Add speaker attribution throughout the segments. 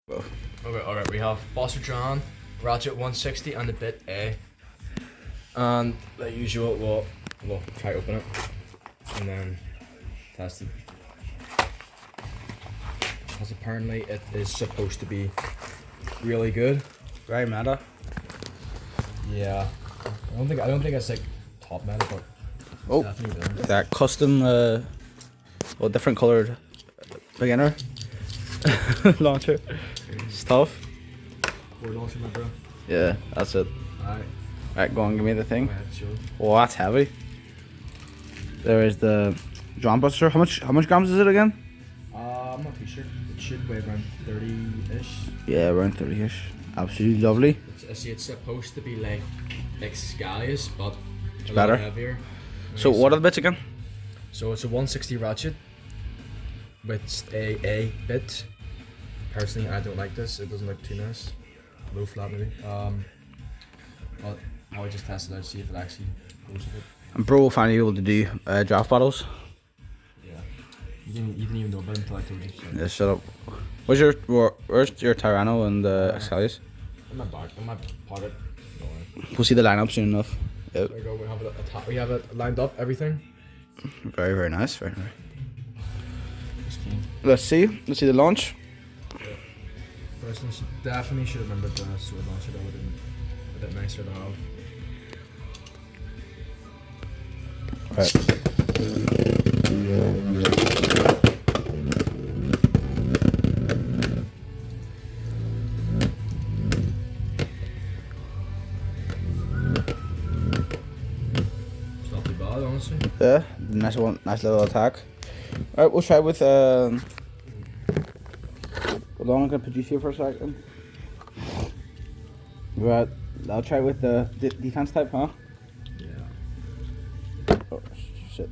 Speaker 1: Well,
Speaker 2: Okay, alright, we have Buster Dran, Ratchet 160 and the bit A. And like usual, we'll try to open it and then test it. Because apparently it is supposed to be really good.
Speaker 1: very meta.
Speaker 2: Yeah. I don't think it's like top meta, but
Speaker 1: Oh,
Speaker 2: definitely good.
Speaker 1: that custom, different colored beginner launcher. It's tough.
Speaker 2: We're launching my bro.
Speaker 1: Yeah, that's it.
Speaker 2: Alright.
Speaker 1: Right, go on, give me the thing.
Speaker 2: Alright, sure.
Speaker 1: Oh, that's heavy. There is the Dran Buster. How much grams is it again?
Speaker 2: I'm not too sure. It should weigh around 30-ish.
Speaker 1: Yeah, around 30ish. Absolutely lovely.
Speaker 2: I see it's supposed to be like Scalius, but a
Speaker 1: better.
Speaker 2: lot heavier.
Speaker 1: So what are the bits again?
Speaker 2: So it's a 160 ratchet with a bit. Personally, I don't like this. It doesn't look too nice. Low flat maybe. I'll just test it out, see if it actually goes with it.
Speaker 1: And bro will finally be able to do draft battles.
Speaker 2: Yeah. You didn't even know about it until I told you. So.
Speaker 1: Yeah, shut up. Where's your Tyranno and Excalius?
Speaker 2: In my bag, in my pocket. Don't worry.
Speaker 1: We'll see the lineup soon enough. Yep.
Speaker 2: There we go. We have it lined up. Everything.
Speaker 1: Very, very nice. Very nice.
Speaker 2: Just keen.
Speaker 1: Let's see the launch.
Speaker 2: Personally, definitely should have remembered the sword launcher. That would have been a bit nicer to have.
Speaker 1: Right.
Speaker 2: It's not too bad, honestly.
Speaker 1: Yeah, nice one, nice little attack. Alright, we'll try with hold on, I'm gonna put you here for a second. Right, I'll try with the defense type, huh?
Speaker 2: Yeah.
Speaker 1: Oh shit.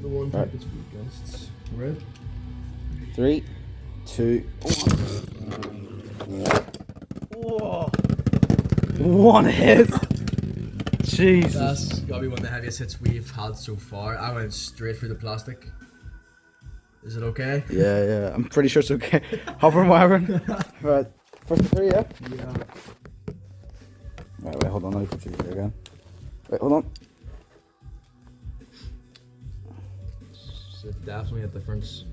Speaker 2: The one
Speaker 1: Right.
Speaker 2: type it's weak against. Red.
Speaker 1: 3, 2, 1. Whoa. One hit. Jesus.
Speaker 2: That's gotta be one of the heaviest hits we've had so far. I went straight through the plastic. Is it okay?
Speaker 1: Yeah, I'm pretty sure it's okay. Hovering, wavering. Right, first to 3, yeah?
Speaker 2: Yeah.
Speaker 1: Right, wait, hold on, let me put you here again. Wait, hold on.
Speaker 2: So it's definitely a difference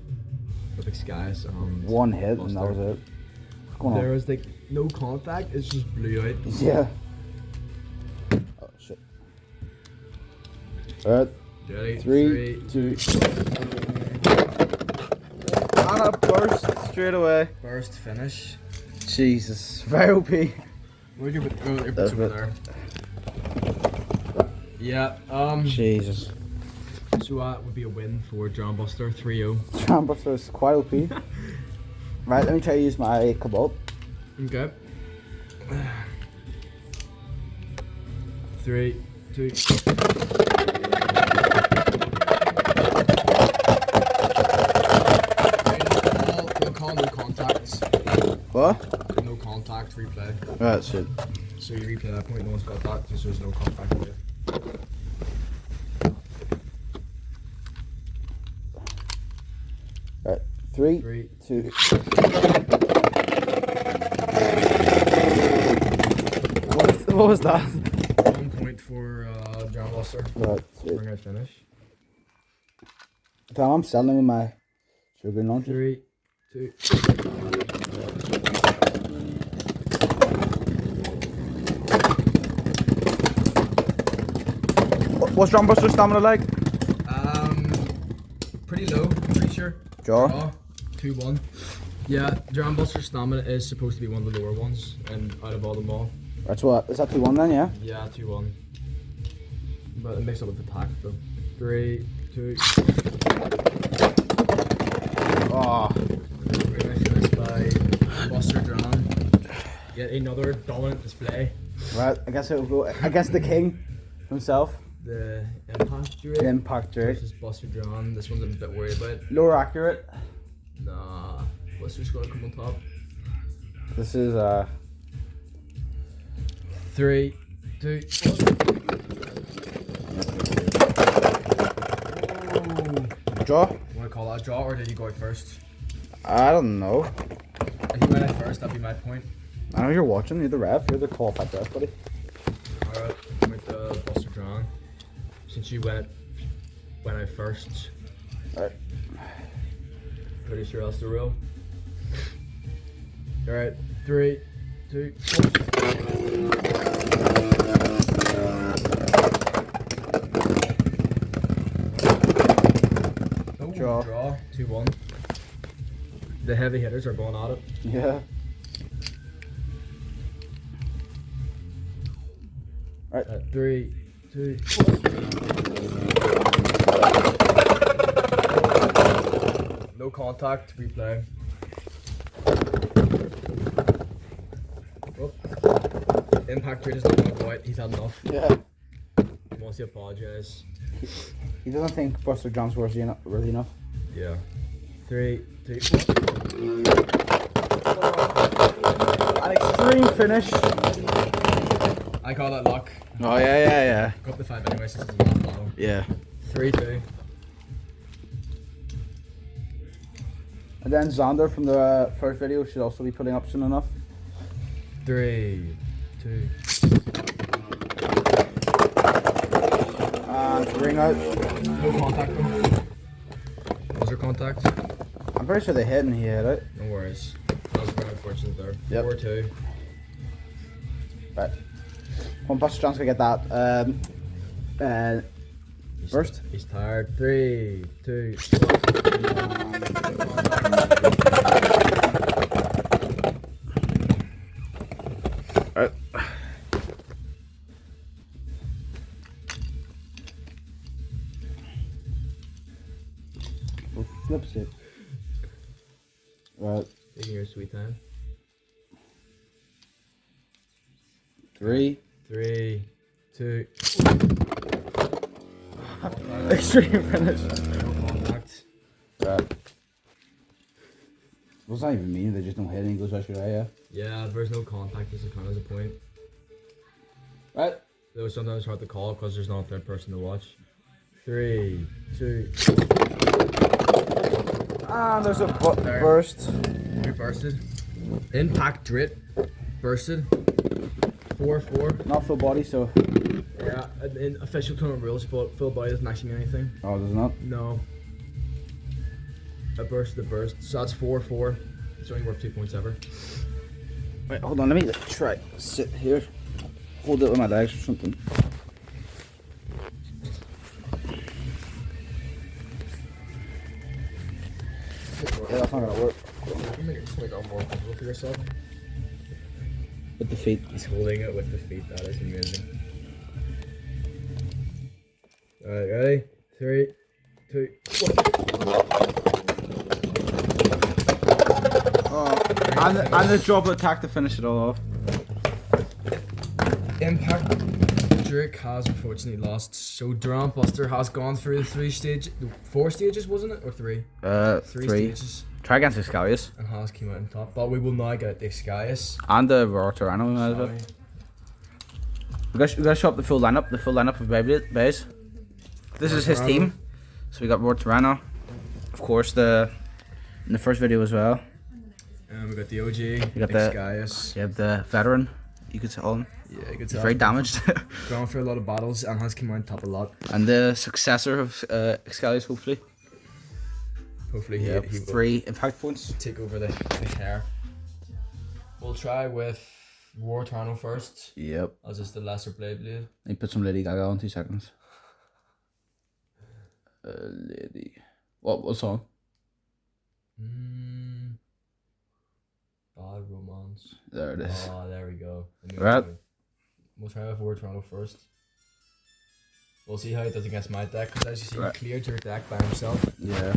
Speaker 2: with the skies.
Speaker 1: One hit and that was it. What's going on?
Speaker 2: There was like no contact, it's just blew out.
Speaker 1: Yeah. Oh shit. Alright,
Speaker 2: Ready?
Speaker 1: 3, 2. And a burst straight away.
Speaker 2: First finish.
Speaker 1: Jesus, very OP.
Speaker 2: Where'd your
Speaker 1: That's
Speaker 2: boots over
Speaker 1: it.
Speaker 2: there? Yeah,
Speaker 1: Jesus.
Speaker 2: so that would be a win for Dran Buster 3-0.
Speaker 1: Dran Buster is quite OP. Right, let me try to use my Cobalt.
Speaker 2: Okay. 3, 2. We'll call no contacts.
Speaker 1: What?
Speaker 2: No contact replay.
Speaker 1: Right, shit.
Speaker 2: So you replay that point, no one's got that, because there's no contact with it.
Speaker 1: Right, 3,
Speaker 2: 3,
Speaker 1: 2. What was that?
Speaker 2: 1 point for Dran Buster.
Speaker 1: Right,
Speaker 2: We're gonna finish.
Speaker 1: Tom, I'm selling with my sugar launcher.
Speaker 2: 3, 2.
Speaker 1: What's Dran Buster stamina like?
Speaker 2: Pretty low, pretty sure.
Speaker 1: Draw.
Speaker 2: 2-1. Yeah, Dran Buster stamina is supposed to be one of the lower ones, and out of all them all.
Speaker 1: Right, so what? Is that 2-1 then, yeah?
Speaker 2: Yeah, 2-1. But it makes up with attack though. 3, 2.
Speaker 1: Oh,
Speaker 2: We're gonna finish by Buster Dran. Yet another dominant display.
Speaker 1: right. I guess it'll go against the king himself.
Speaker 2: The impact rate
Speaker 1: The impact rate.
Speaker 2: versus Buster Dran. This one's I'm a bit worried about.
Speaker 1: Lower accurate.
Speaker 2: Nah, Buster's gonna come on top.
Speaker 1: This is
Speaker 2: 3, 2, 1.
Speaker 1: draw.
Speaker 2: Want to call that a draw, or did you go out first?
Speaker 1: I don't know.
Speaker 2: when I first, that'd be my point.
Speaker 1: I know you're watching. You're the ref. You're the qualified ref, buddy.
Speaker 2: Alright, with the Buster Dran. Since you went when I first.
Speaker 1: Alright.
Speaker 2: Pretty sure that's the rule. Alright, 3, 2, 1. Oh, draw. 2-1. The heavy hitters are going at it.
Speaker 1: Yeah. Alright.
Speaker 2: 3, 2, 1. No contact, replay. Oh. Impact Trade is not going to go out, he's had enough.
Speaker 1: Yeah.
Speaker 2: He wants to apologise.
Speaker 1: He doesn't think Buster John's worthy enough.
Speaker 2: Yeah. 3, 2, 1.
Speaker 1: An extreme finish.
Speaker 2: I call that luck.
Speaker 1: Oh yeah.
Speaker 2: Got the 5 anyway since it's the last battle.
Speaker 1: Yeah.
Speaker 2: 3, 2.
Speaker 1: And then Xander from the first video should also be putting up soon enough.
Speaker 2: 3, 2.
Speaker 1: And ring out.
Speaker 2: No contact though. Was there contact?
Speaker 1: I'm pretty sure they hit and he hit it.
Speaker 2: No worries. That was very unfortunate there.
Speaker 1: Yep.
Speaker 2: 4, 2.
Speaker 1: Right. One Buster John's gonna get that. First.
Speaker 2: He's tired. 3, 2, 1.
Speaker 1: Alright. Flips it. Right.
Speaker 2: Taking your sweet time.
Speaker 1: 3.
Speaker 2: 3, 2.
Speaker 1: Extreme finish.
Speaker 2: No contact.
Speaker 1: Right. What does that even mean? They just don't hit and he goes out your eye,
Speaker 2: Yeah, there's no contact. This count as a point.
Speaker 1: Right.
Speaker 2: Though sometimes hard to call because there's not a third person to watch. 3, 2.
Speaker 1: And there's a burst.
Speaker 2: Who bursted? Impact Drit bursted. 4, 4.
Speaker 1: Not full body, so.
Speaker 2: Yeah, in official tournament rules, but full body doesn't actually mean anything.
Speaker 1: Oh, does it not?
Speaker 2: No. A burst, the burst. So that's 4, 4. It's only worth 2 points ever.
Speaker 1: Wait, hold on. Let me try sit here. Hold it with my legs or something. Yeah, that's not gonna work.
Speaker 2: You make it more comfortable for yourself.
Speaker 1: With the feet.
Speaker 2: He's holding it with the feet. That is amazing. Alright, ready? 3, 2, 1.
Speaker 1: And the drop attack to finish it all off.
Speaker 2: Impact Drake has unfortunately lost. So Dran Buster has gone through the 4 stages, wasn't it? Or 3? 3 stages.
Speaker 1: Try against Excalius.
Speaker 2: And has came out on top. But we will now get the Excalius.
Speaker 1: And the Raw Tyranno as well. We gotta show up the full lineup of Bays. This is his team. So we got Raw Tyranno. Of course in the first video as well.
Speaker 2: And we got the OG,
Speaker 1: You got
Speaker 2: Excalius.
Speaker 1: You have the veteran, you could call him.
Speaker 2: Yeah, you could
Speaker 1: He's
Speaker 2: tell.
Speaker 1: very damaged.
Speaker 2: Gone through a lot of battles and has come out on top a lot.
Speaker 1: And the successor of Excalius, hopefully.
Speaker 2: Hopefully he will
Speaker 1: 3 impact points.
Speaker 2: take over the hair. We'll try with War Eternal first.
Speaker 1: Yep.
Speaker 2: As it's the lesser blade.
Speaker 1: Let me put some Lady Gaga on 2 seconds. Lady. What song?
Speaker 2: Bad Romance.
Speaker 1: There it is.
Speaker 2: Oh, there we go.
Speaker 1: Right.
Speaker 2: We'll try with War Eternal first. We'll see how it does against my deck, because as you see, he cleared your deck by himself.
Speaker 1: Yeah.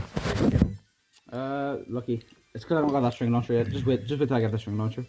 Speaker 1: Lucky. It's because I haven't got that string launcher yet. Just wait till I get the string launcher.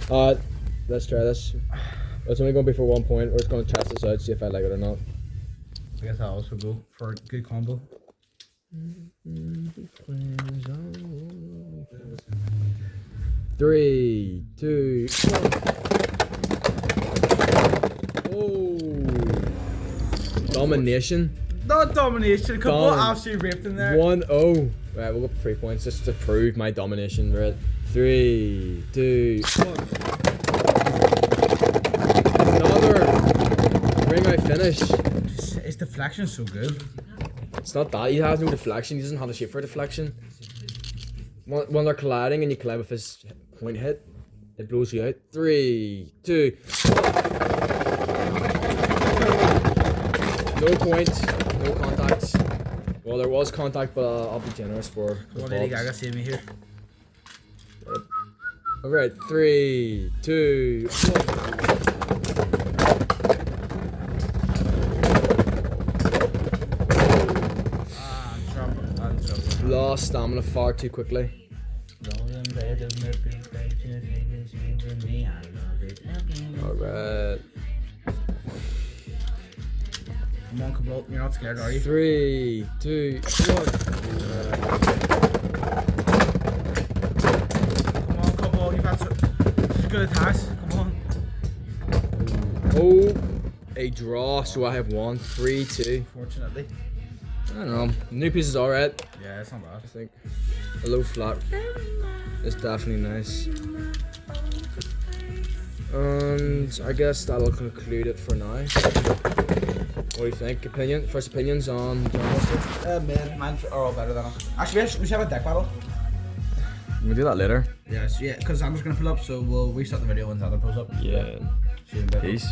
Speaker 2: Let's try this. It's only going to be for 1 point. We're just going to test this out, see if I like it or not.
Speaker 1: I guess I'll also go for a good combo.
Speaker 2: 3, 2, 1. Oh, domination.
Speaker 1: Not domination. Couple absolutely ripped in there.
Speaker 2: 1-0. Right, we'll go for 3 points just to prove my domination. Right. 3, 2, 1. Another ring out finish.
Speaker 1: His deflection's so good.
Speaker 2: It's not that, he has no deflection, he doesn't have the shape for deflection. When they're colliding and you collide with his point hit, it blows you out. 3, 2. No point, no contact. Well, there was contact, but I'll be generous for
Speaker 1: Lady Gaga saved me here.
Speaker 2: Alright, 3, 2, 1. Lost stamina far too quickly. Alright.
Speaker 1: Come on, Cabal, you're not scared, are you?
Speaker 2: 3, 2, 1.
Speaker 1: Come on, Cabal, you've had such good attacks. Come on.
Speaker 2: Oh, a draw, so I have won. 3, 2.
Speaker 1: Fortunately.
Speaker 2: I don't know. New piece is alright.
Speaker 1: Yeah, it's not bad.
Speaker 2: I think a low flat is definitely nice. And I guess that'll conclude it for now. What do you think? First opinions on John
Speaker 1: Mine are all better than us. Actually, we should have a deck battle.
Speaker 2: We'll do that later.
Speaker 1: Yes, yeah, because I'm just gonna pull up, so we'll restart the video when Xander pulls up.
Speaker 2: Yeah.
Speaker 1: See you in a bit.
Speaker 2: Peace.